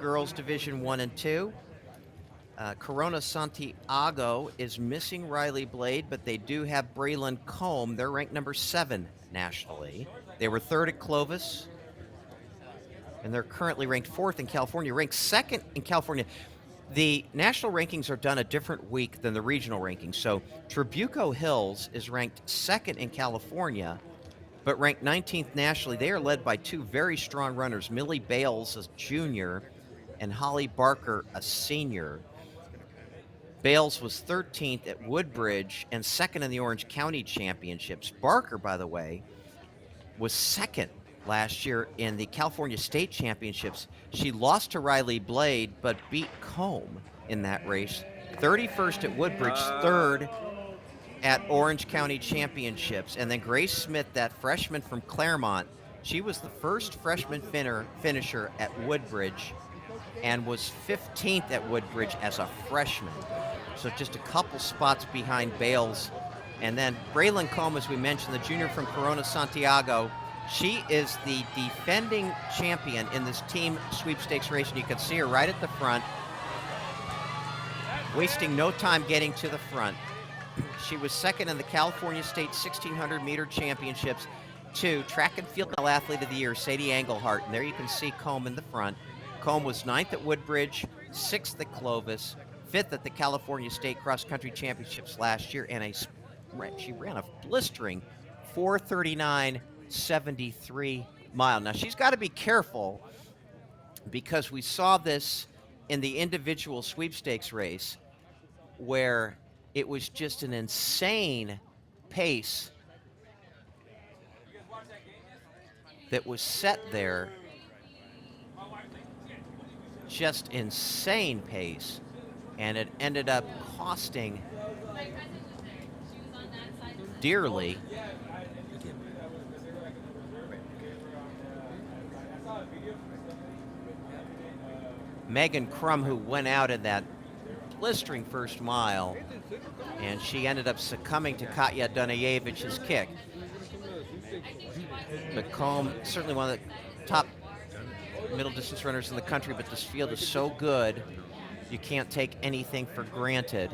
Girls Division 1 and 2. Corona Santiago is missing Riley Blade, but they do have Braylon Combe. They're ranked number 7 nationally. They were 3rd at Clovis, and they're currently ranked 4th in California, ranked 2nd in California. The national rankings are done a different week than the regional rankings. So Trabuco Hills is ranked 2nd in California, but ranked 19th nationally. They are led by two very strong runners, Millie Bales, a junior, and Holly Barker, a senior. Bales was 13th at Woodbridge and 2nd in the Orange County Championships. Barker, by the way, was 2nd last year in the California State Championships. She lost to Riley Blade, but beat Combe in that race. 31st at Woodbridge, 3rd at Orange County Championships. And then Grace Smith, that freshman from Claremont, she was the first freshman finisher at Woodbridge and was 15th at Woodbridge as a freshman. So just a couple spots behind Bales. And then Braylon Combe, as we mentioned, the junior from Corona Santiago, she is the defending champion in this team sweepstakes race. And you can see her right at the front, wasting no time getting to the front. She was 2nd in the California State 1600 meter championships to Track and Field Athlete of the Year, Sadie Engelhart. And there you can see Combe in the front. Combe was 9th at Woodbridge, 6th at Clovis, 5th at the California State Cross Country Championships last year, and she ran a blistering 4:39.73 mile. Now, she's got to be careful because we saw this in the individual sweepstakes race where it was just an insane pace that was set there. Just insane pace, and it ended up costing dearly. Megan Crum, who went out in that blistering first mile, and she ended up succumbing to Katya Dunajevich's kick. But Combe, certainly one of the top middle distance runners in the country, but this field is so good, you can't take anything for granted.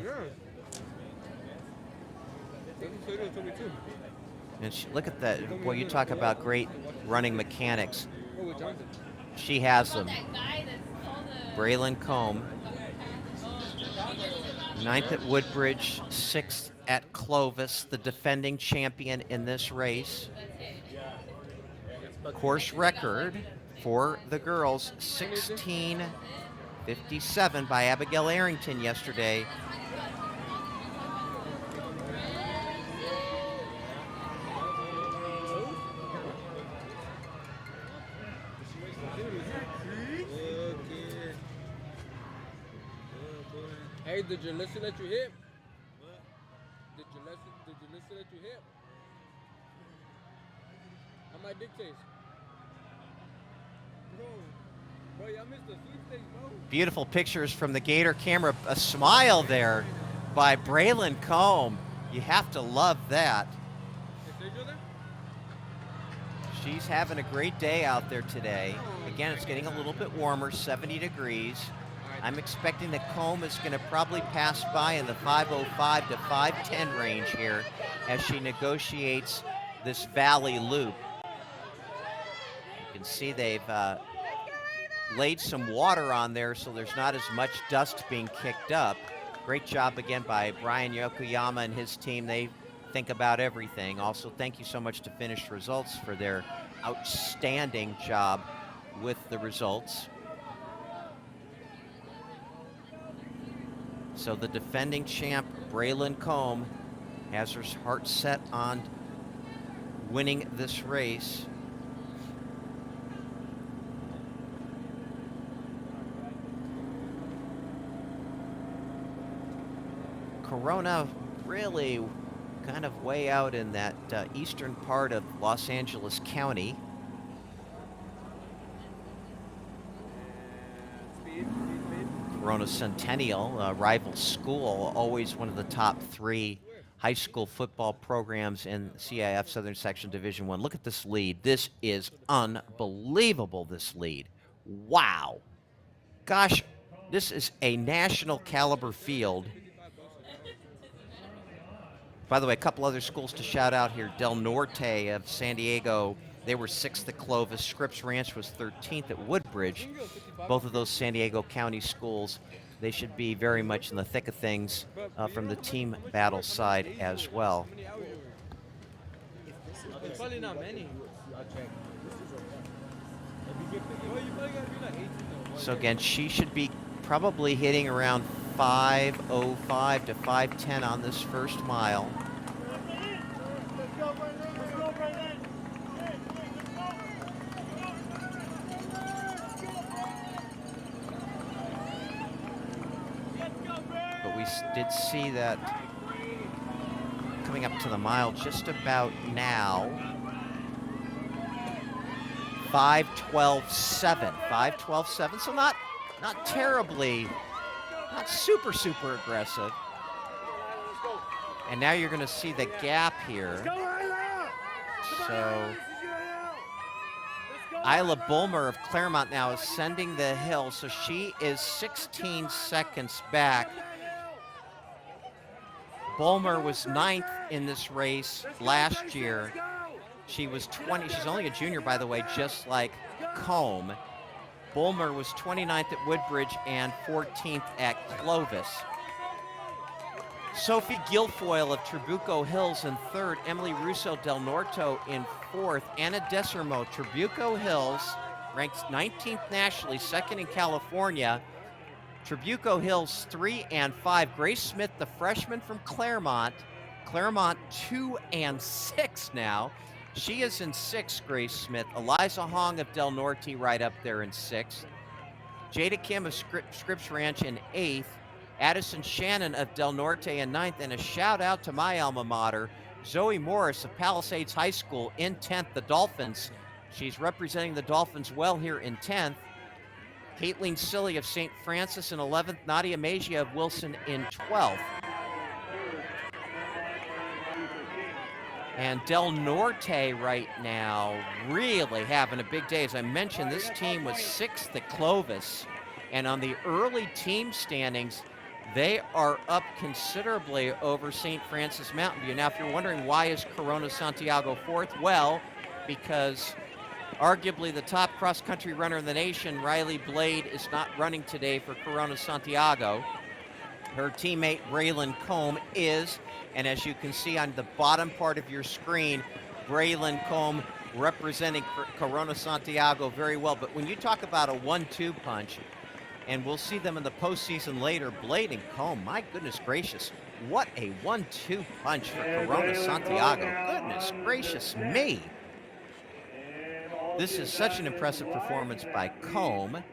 And look at that. Boy, you talk about great running mechanics. She has them. Braylon Combe, 9th at Woodbridge, 6th at Clovis, the defending champion in this race. Course record for the girls, 16:57 by Abigail Arrington yesterday. Hey, did you listen at your hip? Did you listen at your hip? How my dick taste? Bro, y'all missed the sweepstakes, bro. Beautiful pictures from the Gator camera. A smile there by Braylon Combe. You have to love that. She's having a great day out there today. Again, it's getting a little bit warmer, 70 degrees. I'm expecting that Combe is going to probably pass by in the 5:05 to 5:10 range here as she negotiates this valley loop. You can see they've laid some water on there so there's not as much dust being kicked up. Great job again by Brian Yokoyama and his team. They think about everything. Also, thank you so much to Finished Results for their outstanding job with the results. So the defending champ, Braylon Combe, has her heart set on winning this race. Corona really kind of way out in that eastern part of Los Angeles County. Corona Centennial, rival school, always one of the top 3 high school football programs in CIF Southern Section Division I. Look at this lead. This is unbelievable, this lead. Wow. Gosh, this is a national caliber field. By the way, a couple other schools to shout out here. Del Norte of San Diego, they were 6th at Clovis. Scripps Ranch was 13th at Woodbridge. Both of those San Diego County schools, they should be very much in the thick of things from the team battle side as well. Probably not many. So again, she should be probably hitting around 5:05 to 5:10 on this first mile. But we did see that coming up to the mile just about now. 5:12.7. 5:12.7. So not terribly, not super aggressive. And now you're going to see the gap here. So Isla Bulmer of Claremont now is ascending the hill, so she is 16 seconds back. Bulmer was 9th in this race last year. She was 20. She's only a junior, by the way, just like Combe. Bulmer was 29th at Woodbridge and 14th at Clovis. Sophie Guilfoyle of Trabuco Hills in 3rd. Emily Russo del Norto in 4th. Anna Desermo, Trabuco Hills, ranked 19th nationally, 2nd in California. Trabuco Hills 3 and 5. Grace Smith, the freshman from Claremont. Claremont 2 and 6 now. She is in 6th, Grace Smith. Eliza Hong of Del Norte right up there in 6th. Jada Kim of Scripps Ranch in 8th. Addison Shannon of Del Norte in 9th. And a shout out to my alma mater, Zoe Morris of Palisades High School in 10th, the Dolphins. She's representing the Dolphins well here in 10th. Caitlin Silly of St. Francis in 11th. Nadia Magia of Wilson in 12th. And Del Norte right now really having a big day. As I mentioned, this team was 6th at Clovis. And on the early team standings, they are up considerably over St. Francis Mountain View. Now, if you're wondering why is Corona Santiago 4th, well, because arguably the top cross-country runner in the nation, Riley Blade, is not running today for Corona Santiago. Her teammate, Braylon Combe, is. And as you can see on the bottom part of your screen, Braylon Combe representing Corona Santiago very well. But when you talk about a 1-2 punch, and we'll see them in the postseason later, Blade and Combe, my goodness gracious, what a 1-2 punch for Corona Santiago. Goodness gracious me. This is such an impressive performance by Combe.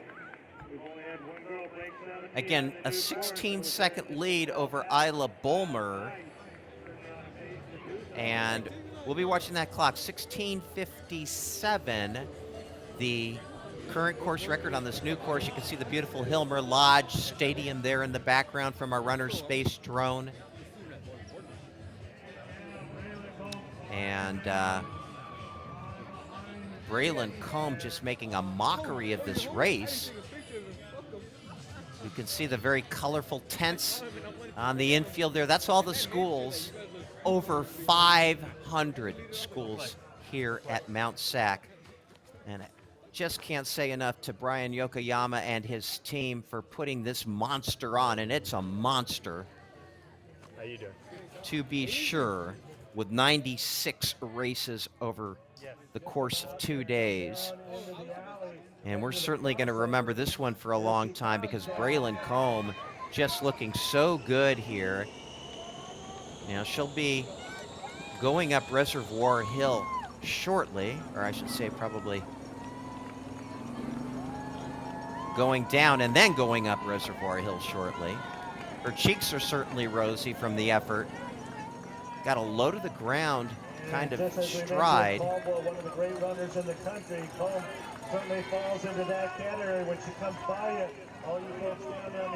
Again, a 16-second lead over Isla Bulmer. And we'll be watching that clock. 16:57, the current course record on this new course. You can see the beautiful Hilmer Lodge Stadium there in the background from our runnerspace drone. And Braylon Combe just making a mockery of this race. You can see the very colorful tents on the infield there. That's all the schools. Over 500 schools here at Mount SAC. And I just can't say enough to Brian Yokoyama and his team for putting this monster on. And it's a monster. How you doing? To be sure, with 96 races over the course of 2 days. And we're certainly going to remember this one for a long time because Braylon Combe just looking so good here. Now she'll be going up Reservoir Hill shortly, or I should say probably going down and then going up Reservoir Hill shortly. Her cheeks are certainly rosy from the effort. Got a low to the ground kind of stride. One of the great runners in the country. Combe certainly falls into that category when she comes by you.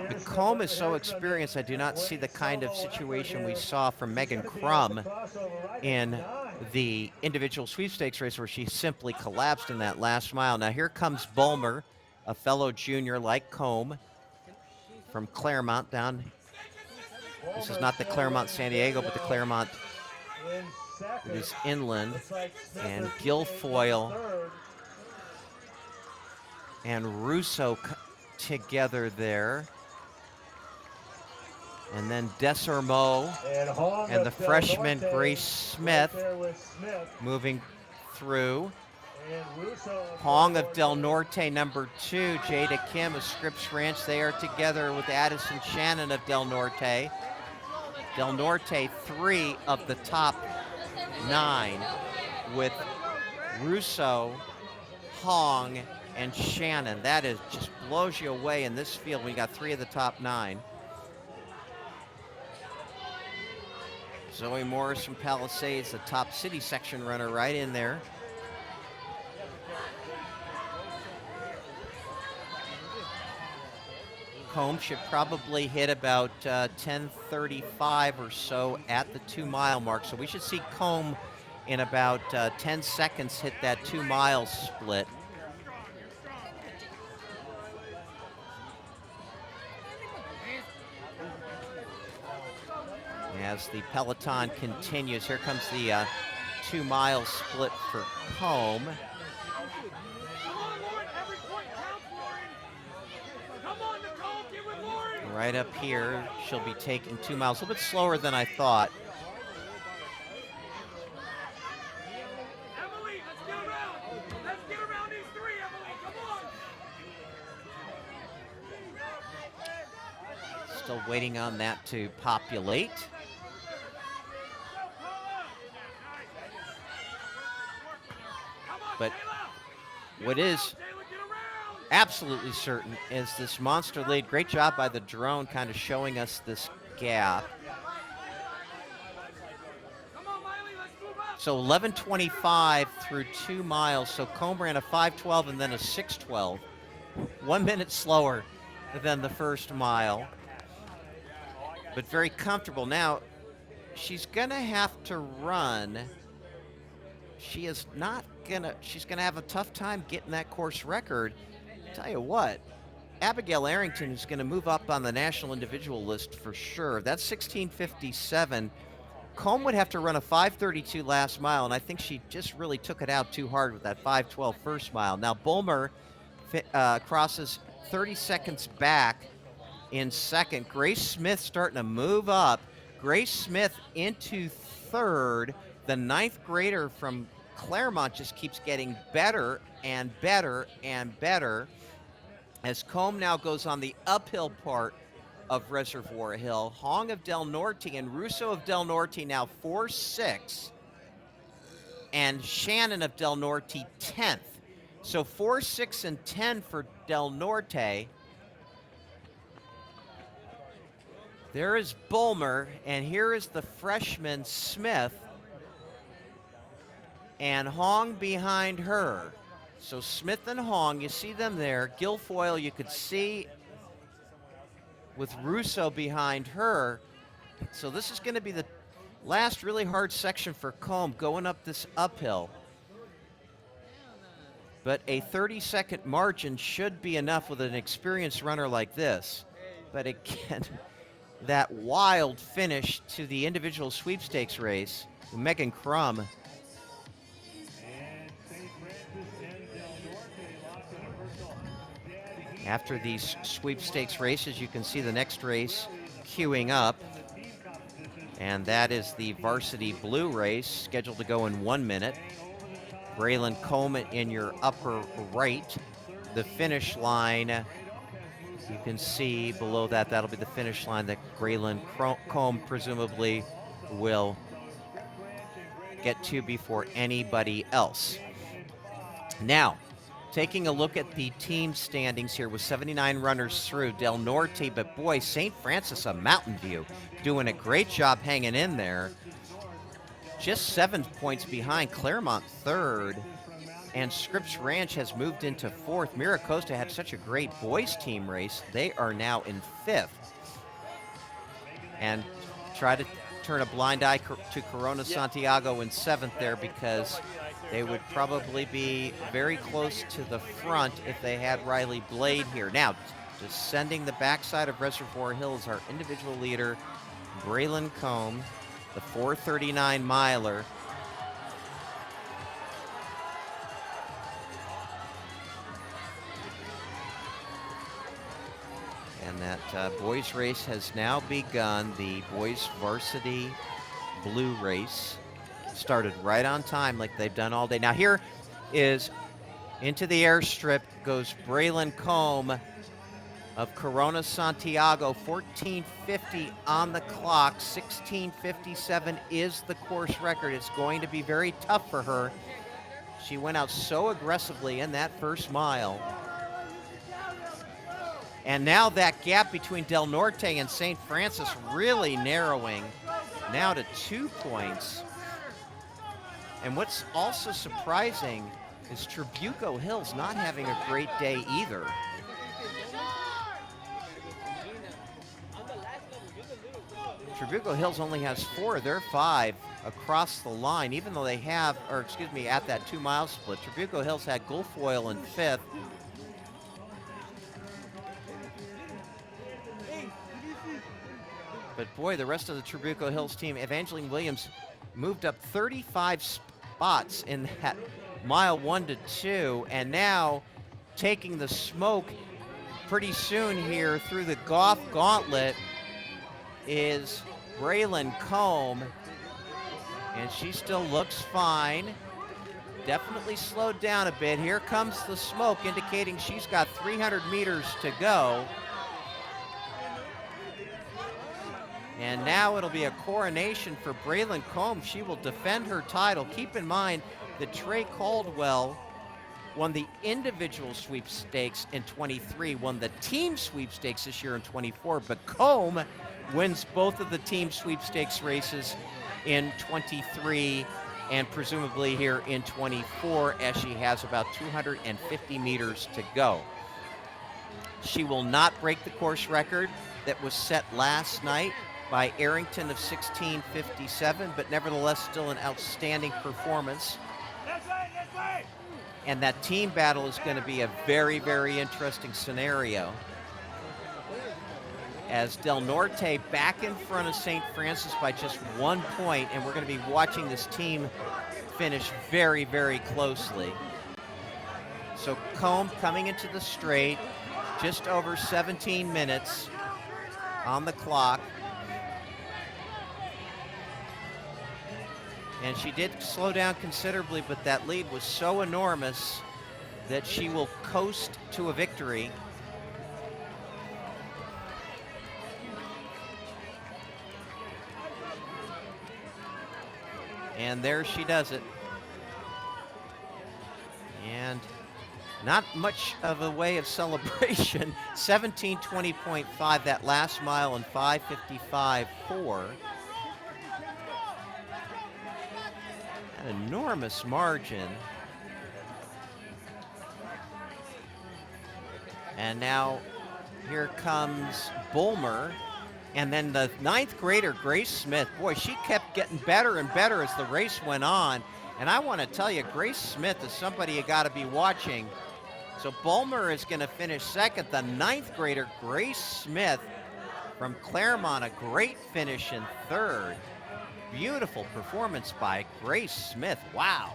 The Combe is so experienced, I do not see the kind of situation we saw from Megan Crum in the individual sweepstakes race where she simply collapsed in that last mile. Now here comes Bulmer a fellow junior like Combe from Claremont down. This is not the Claremont San Diego, but the Claremont that is inland. And Guilfoyle and Russo together there. And then Desormeaux and the freshman Grace Smith moving through. Hong of Del Norte, number 2. Jada Kim of Scripps Ranch. They are together with Addison Shannon of Del Norte. Del Norte, 3 of the top 9 with Russo, Hong, and Shannon. That is just blows you away in this field when you got 3 of the top 9. Zoe Morris from Palisades, the top city section runner, right in there. Combe should probably hit about 10:35 or so at the 2-mile mark. So we should see Combe in about 10 seconds hit that 2-mile split. As the peloton continues, here comes the 2-mile split for Combe. Right up here, she'll be taking 2 miles, a little bit slower than I thought. Emily, let's get around. Let's get around these 3, Emily, come on. Still waiting on that to populate. But what is absolutely certain is this monster lead. Great job by the drone kind of showing us this gap. So 11:25 through 2 miles. So Combe ran a 5:12 and then a 6:12. 1 minute slower than the first mile. But very comfortable. Now, she's going to have to run. She's going to have a tough time getting that course record. Tell you what, Abigail Arrington is going to move up on the national individual list for sure. That's 16:57. Combe would have to run a 5:32 last mile, and I think she just really took it out too hard with that 5:12 first mile. Now, Bulmer crosses 30 seconds back in second. Grace Smith starting to move up. Grace Smith into third. The 9th grader from Claremont just keeps getting better and better and better as Combe now goes on the uphill part of Reservoir Hill. Hong of Del Norte and Russo of Del Norte now 4-6, and Shannon of Del Norte 10th. So 4, 6, and 10 for Del Norte. There is Bulmer, and here is the freshman Smith, and Hong behind her. So Smith and Hong, you see them there. Guilfoyle you could see with Russo behind her. So this is going to be the last really hard section for Combe going up this uphill. But a 30-second margin should be enough with an experienced runner like this. But again, that wild finish to the individual sweepstakes race, Megan Crum. After these sweepstakes races, you can see the next race queuing up, and that is the varsity blue race, scheduled to go in 1 minute. Braylon Combe in your upper right. The finish line, you can see below that, that'll be the finish line that Braylon Combe presumably will get to before anybody else. Now, taking a look at the team standings here with 79 runners through. Del Norte, but boy, St. Francis of Mountain View doing a great job hanging in there. Just 7 points behind. Claremont third, and Scripps Ranch has moved into fourth. Miracosta had such a great boys team race. They are now in 5th. And try to turn a blind eye to Corona Santiago in 7th there because They would probably be very close to the front if they had Riley Blade here. Now, descending the backside of Reservoir Hills, our individual leader, Braylon Combe, the 4:39 miler. And that boys race has now begun. The boys varsity blue race started right on time like they've done all day. Now here is into the airstrip goes Braylon Combe of Corona Santiago, 14:50 on the clock, 16:57 is the course record. It's going to be very tough for her. She went out so aggressively in that first mile. And now that gap between Del Norte and St. Francis really narrowing now to 2 points. And what's also surprising is Trabuco Hills not having a great day either. Trabuco Hills only has 4 of their 5 across the line, even though they have, or excuse me, at that 2 mile split. Trabuco Hills had Guilfoyle in 5th. But boy, the rest of the Trabuco Hills team, Evangeline Williams moved up 35 spots in that mile 1 to 2, and now taking the smoke pretty soon here through the Goff Gauntlet is Braylon Combe, and she still looks fine. Definitely slowed down a bit. Here comes the smoke, indicating she's got 300 meters to go. And now it'll be a coronation for Braylon Combe. She will defend her title. Keep in mind that Trey Caldwell won the individual sweepstakes in 23, won the team sweepstakes this year in 24, but Combe wins both of the team sweepstakes races in 23 and presumably here in 24, as she has about 250 meters to go. She will not break the course record that was set last night by Arrington of 16:57, but nevertheless still an outstanding performance. And that team battle is going to be a very, very interesting scenario, as Del Norte back in front of St. Francis by just 1 point, and we're going to be watching this team finish very, very closely. So Combe coming into the straight, just over 17 minutes on the clock. And she did slow down considerably, but that lead was so enormous that she will coast to a victory. And there she does it. And not much of a way of celebration. 17:20.5 that last mile and 5:55.4. An enormous margin. And now here comes Bulmer. And then the 9th grader, Grace Smith. Boy, she kept getting better and better as the race went on. And I want to tell you, Grace Smith is somebody you got to be watching. So Bulmer is going to finish second. The 9th grader, Grace Smith from Claremont, a great finish in 3rd. Beautiful performance by Grace Smith. Wow.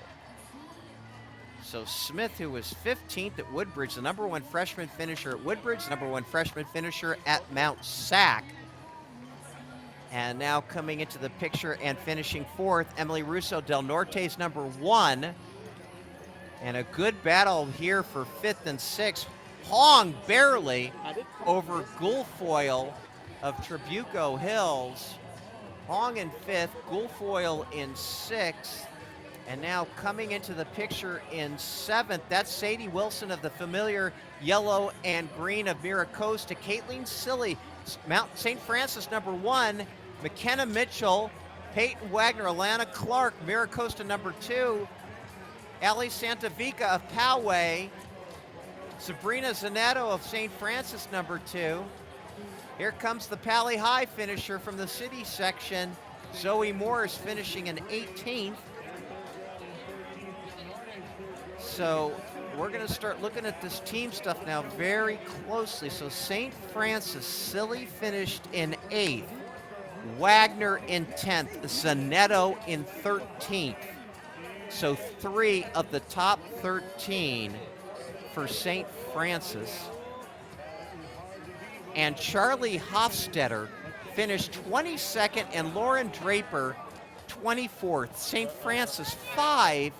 So Smith, who was 15th at Woodbridge, the #1 freshman finisher at Woodbridge, #1 freshman finisher at Mount SAC. And now coming into the picture and finishing 4th, Emily Russo, Del Norte's #1. And a good battle here for 5th and 6th. Hong barely over Guilfoyle of Trabuco Hills. Hong in 5th, Guilfoyle in 6th. And now coming into the picture in 7th, that's Sadie Wilson of the familiar yellow and green of Miracosta. Caitlin Silly, Mount St. Francis #1. McKenna Mitchell, Peyton Wagner, Alana Clark, Miracosta #2. Ali Santavica of Poway. Sabrina Zanetto of St. Francis #2. Here comes the Pali High finisher from the city section. Zoe Morris finishing in 18th. So we're going to start looking at this team stuff now very closely. So St. Francis, Silly finished in 8th. Wagner in 10th. Zanetto in 13th. So 3 of the top 13 for St. Francis. And Charlie Hofstetter finished 22nd, and Lauren Draper 24th. St. Francis 5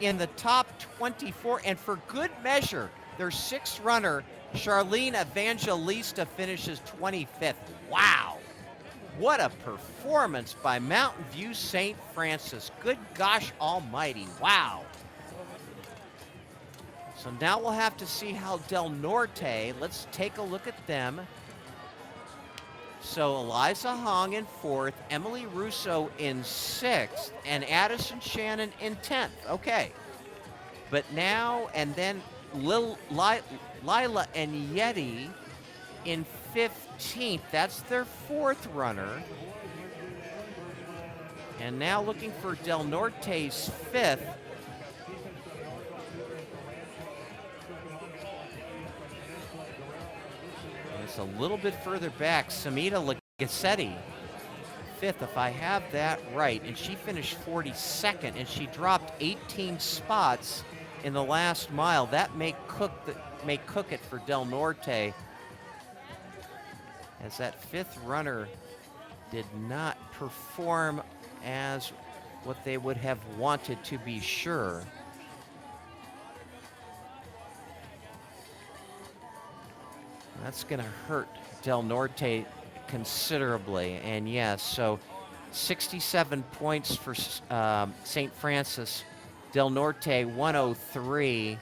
in the top 24, and for good measure, their 6th runner, Charlene Evangelista, finishes 25th. Wow. What a performance by Mountain View St. Francis. Good gosh almighty. Wow. So now we'll have to see how Del Norte, let's take a look at them. So Eliza Hong in 4th, Emily Russo in 6th, and Addison Shannon in 10th. Okay. But now, and then Lila and Yeti in 15th. That's their 4th runner. And now looking for Del Norte's 5th. It's a little bit further back. Samita Lagassetti, 5th, if I have that right. And she finished 42nd, and she dropped 18 spots in the last mile. That may cook it for Del Norte, as that 5th runner did not perform as what they would have wanted, to be sure. That's going to hurt Del Norte considerably. And yes, so 67 points for St. Francis. Del Norte 103.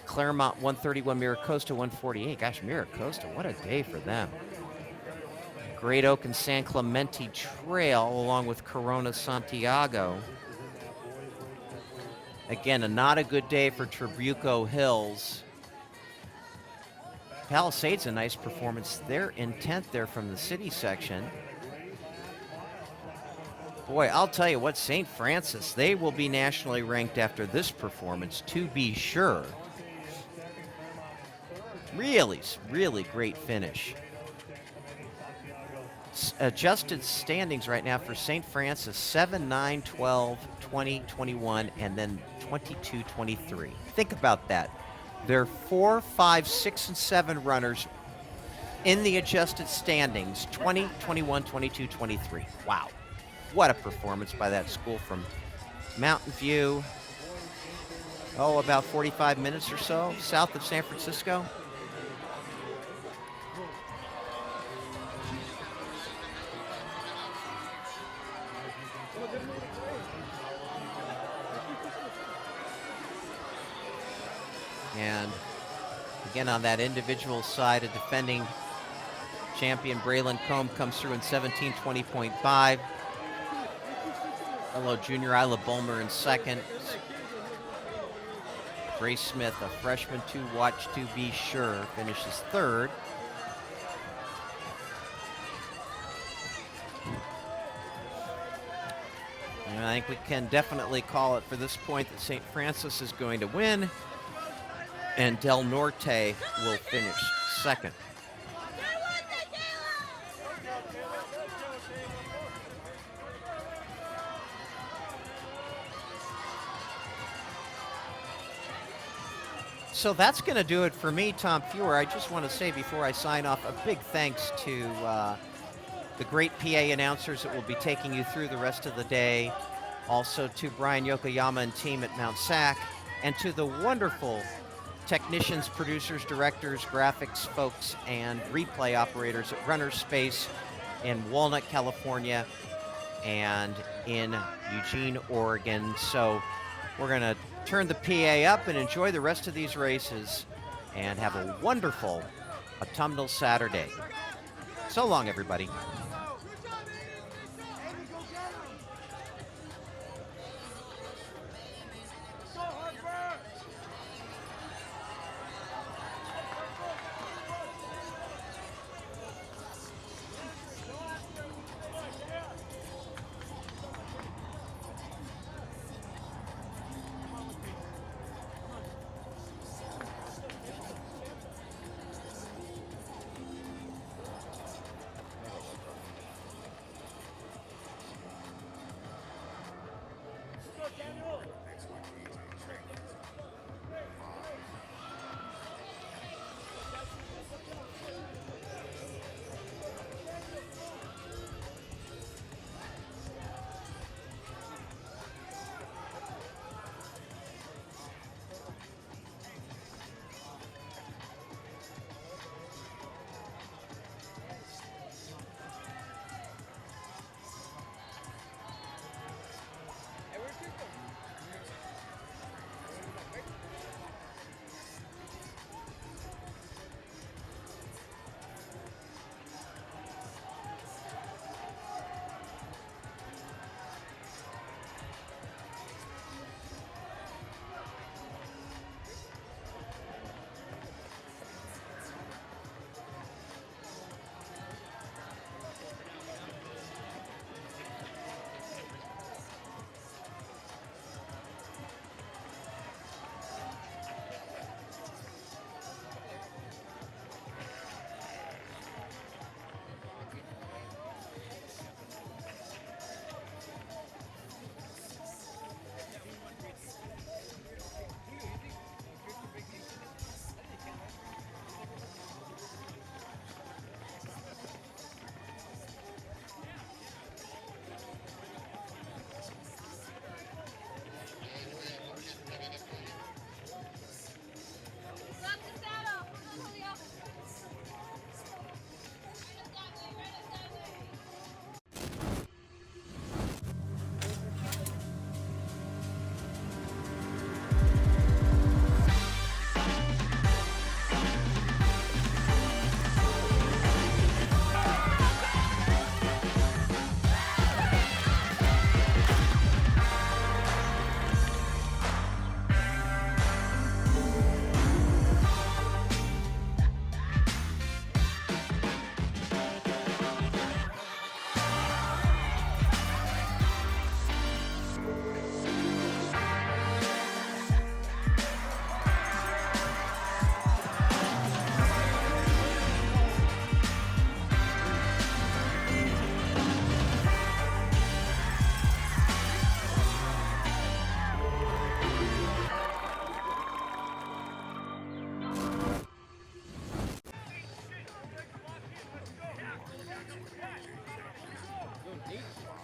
Claremont 131. Miracosta 148. Gosh, Miracosta, what a day for them. Great Oak and San Clemente Trail, along with Corona Santiago. Again, not a good day for Trabuco Hills. Palisades, a nice performance. They're in 10th there from the city section. Boy, I'll tell you what, St. Francis, they will be nationally ranked after this performance, to be sure. Really, really great finish. Adjusted standings right now for St. Francis, 7, 9, 12, 20, 21, and then 22, 23. Think about that. There are 4, 5, 6, and 7 runners in the adjusted standings, 20, 21, 22, 23. Wow. What a performance by that school from Mountain View. Oh, about 45 minutes or so south of San Francisco. And again, on that individual side, a defending champion, Braylon Combe, comes through in 17:20.5. Hello, junior Isla Bulmer in 2nd. Grace Smith, a freshman to watch to be sure, finishes 3rd. And I think we can definitely call it for this point that St. Francis is going to win, and Del Norte will finish 2nd. So that's going to do it for me, Tom Fewer. I just want to say before I sign off, a big thanks to the great PA announcers that will be taking you through the rest of the day. Also to Brian Yokoyama and team at Mount SAC, and to the wonderful technicians, producers, directors, graphics folks, and replay operators at runnerspace in Walnut, California, and in Eugene, Oregon. So we're going to turn the PA up and enjoy the rest of these races and have a wonderful autumnal Saturday. So long, everybody.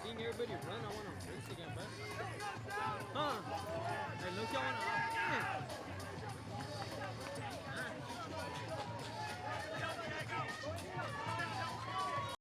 Seeing everybody run, I want to